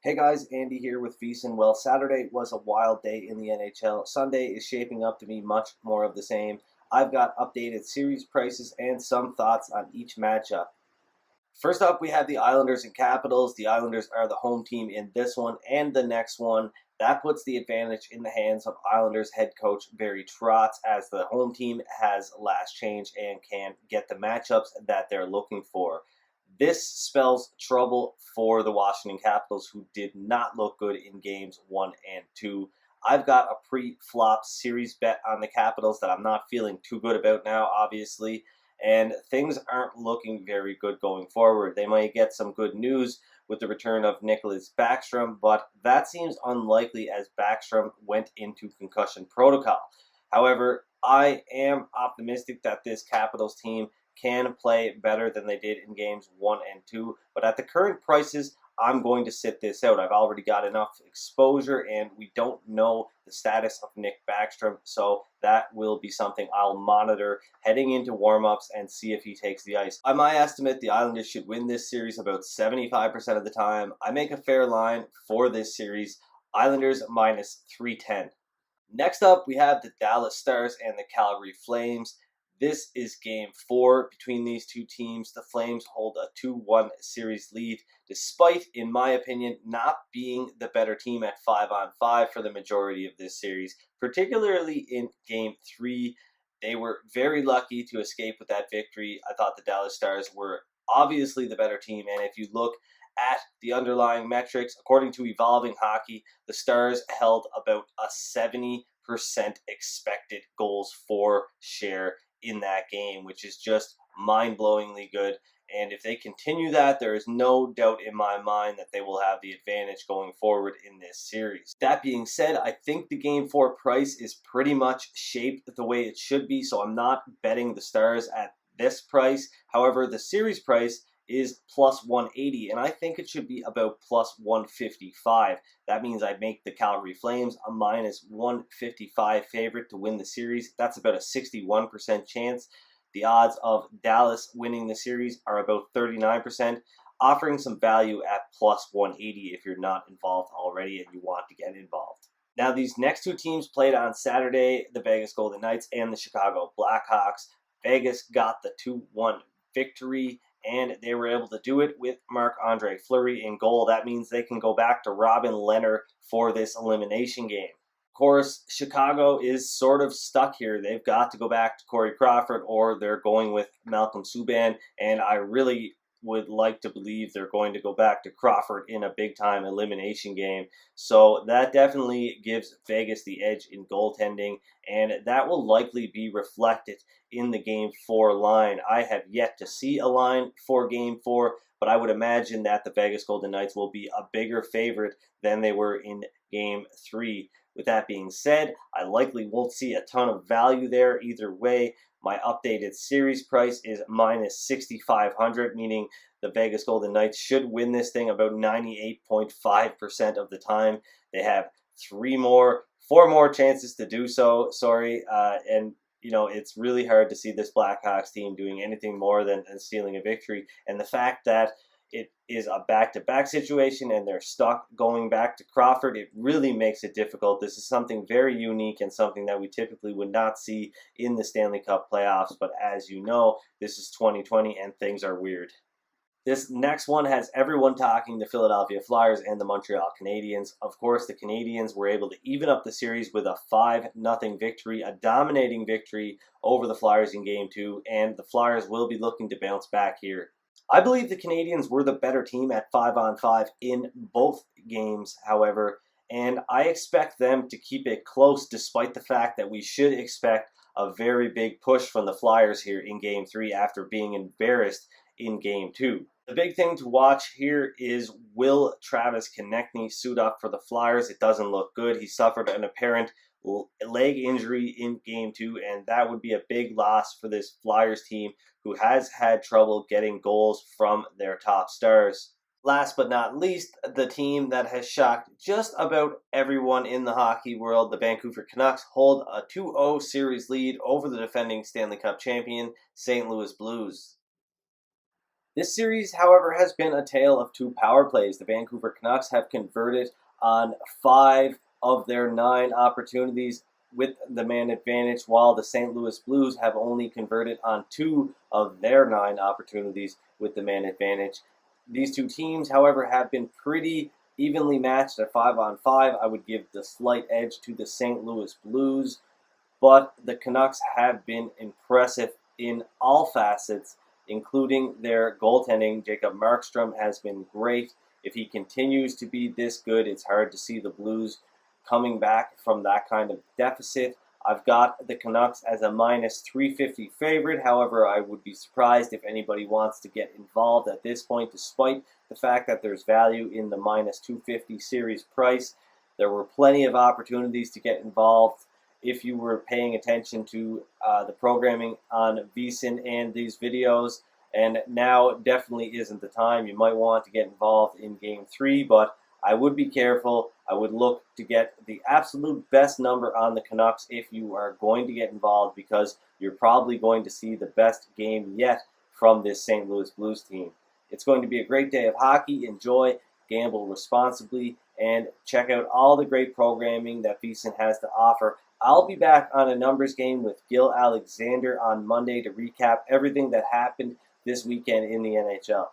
Hey guys, Andy here with VSiN. Well, Saturday was a wild day in the NHL. Sunday is shaping up to be much more of the same. I've got updated series prices and some thoughts on each matchup. First up, we have the Islanders and Capitals. The Islanders are the home team in this one and the next one. That puts the advantage in the hands of Islanders head coach Barry Trotz, as the home team has last change and can get the matchups that they're looking for. This spells trouble for the Washington Capitals, who did not look good in games 1 and 2. I've got a pre-flop series bet on the Capitals that I'm not feeling too good about now, obviously, and things aren't looking very good going forward. They might get some good news with the return of Nicholas Backstrom, but that seems unlikely as Backstrom went into concussion protocol. However, I am optimistic that this Capitals team can play better than they did in games 1 and 2, but at the current prices, I'm going to sit this out. I've already got enough exposure, and we don't know the status of Nick Backstrom, so that will be something I'll monitor heading into warm-ups and see if he takes the ice. On my estimate, the Islanders should win this series about 75% of the time. I make a fair line for this series, Islanders minus 310. Next up, we have the Dallas Stars and the Calgary Flames. This is game 4 between these two teams. The Flames hold a 2-1 series lead, despite, in my opinion, not being the better team at 5-on-5 for the majority of this series, particularly in game 3. They were very lucky to escape with that victory. I thought the Dallas Stars were obviously the better team, and if you look at the underlying metrics, according to Evolving Hockey, the Stars held about a 70% expected goals for share in that game, which is just mind-blowingly good. And if they continue that, there is no doubt in my mind that they will have the advantage going forward in this series. That being said, I think the game 4 price is pretty much shaped the way it should be, so I'm not betting the Stars at this price. However, the series price is plus 180, and I think it should be about plus 155. That means I'd make the Calgary Flames a minus 155 favorite to win the series. That's about a 61% chance. The odds of Dallas winning the series are about 39%, offering some value at plus 180 if you're not involved already and you want to get involved. Now, these next two teams played on Saturday, the Vegas Golden Knights and the Chicago Blackhawks. Vegas got the 2-1 victory, and they were able to do it with Marc-Andre Fleury in goal. That means they can go back to Robin Lehner for this elimination game. Of course, Chicago is sort of stuck here. They've got to go back to Corey Crawford, or they're going with Malcolm Subban, and I really would like to believe they're going to go back to Crawford in a big-time elimination game. So that definitely gives Vegas the edge in goaltending, and that will likely be reflected in the Game 4 line. I have yet to see a line for Game 4, but I would imagine that the Vegas Golden Knights will be a bigger favorite than they were in Game 3. With that being said, I likely won't see a ton of value there either way. My updated series price is minus 6,500, meaning the Vegas Golden Knights should win this thing about 98.5% of the time. They have four more chances to do so. And it's really hard to see this Blackhawks team doing anything more than stealing a victory. And the fact that it is a back-to-back situation and they're stuck going back to Crawford, it really makes it difficult. This is something very unique and something that we typically would not see in the Stanley Cup playoffs. But as you know, this is 2020 and things are weird. This next one has everyone talking the Philadelphia Flyers and the Montreal Canadiens. Of course, the Canadiens were able to even up the series with a 5-0 victory, a dominating victory over the Flyers in Game 2, and the Flyers will be looking to bounce back here. I believe the Canadiens were the better team at 5-on-5 in both games, however, and I expect them to keep it close despite the fact that we should expect a very big push from the Flyers here in Game 3 after being embarrassed in Game 2. The big thing to watch here is, will Travis Konecny suit up for the Flyers? It doesn't look good. He suffered an apparent leg injury in Game 2, and that would be a big loss for this Flyers team, who has had trouble getting goals from their top stars. Last but not least, the team that has shocked just about everyone in the hockey world, the Vancouver Canucks, hold a 2-0 series lead over the defending Stanley Cup champion, St. Louis Blues. This series, however, has been a tale of two power plays. The Vancouver Canucks have converted on 5 of their 9 opportunities with the man advantage, while the St. Louis Blues have only converted on 2 of their 9 opportunities with the man advantage. These two teams, however, have been pretty evenly matched at 5-on-5. I would give the slight edge to the St. Louis Blues, but the Canucks have been impressive in all facets, including their goaltending. Jacob Markstrom has been great. If he continues to be this good, it's hard to see the Blues coming back from that kind of deficit. I've got the Canucks as a minus 350 favorite. However, I would be surprised if anybody wants to get involved at this point, despite the fact that there's value in the minus 250 series price. There were plenty of opportunities to get involved if you were paying attention to the programming on VSiN and these videos, and now definitely isn't the time. You might want to get involved in Game 3, but I would be careful. I would look to get the absolute best number on the Canucks if you are going to get involved, because you're probably going to see the best game yet from this St. Louis Blues team. It's going to be a great day of hockey. Enjoy, gamble responsibly, and check out all the great programming that VSiN has to offer. I'll be back on a numbers game with Gil Alexander on Monday to recap everything that happened this weekend in the NHL.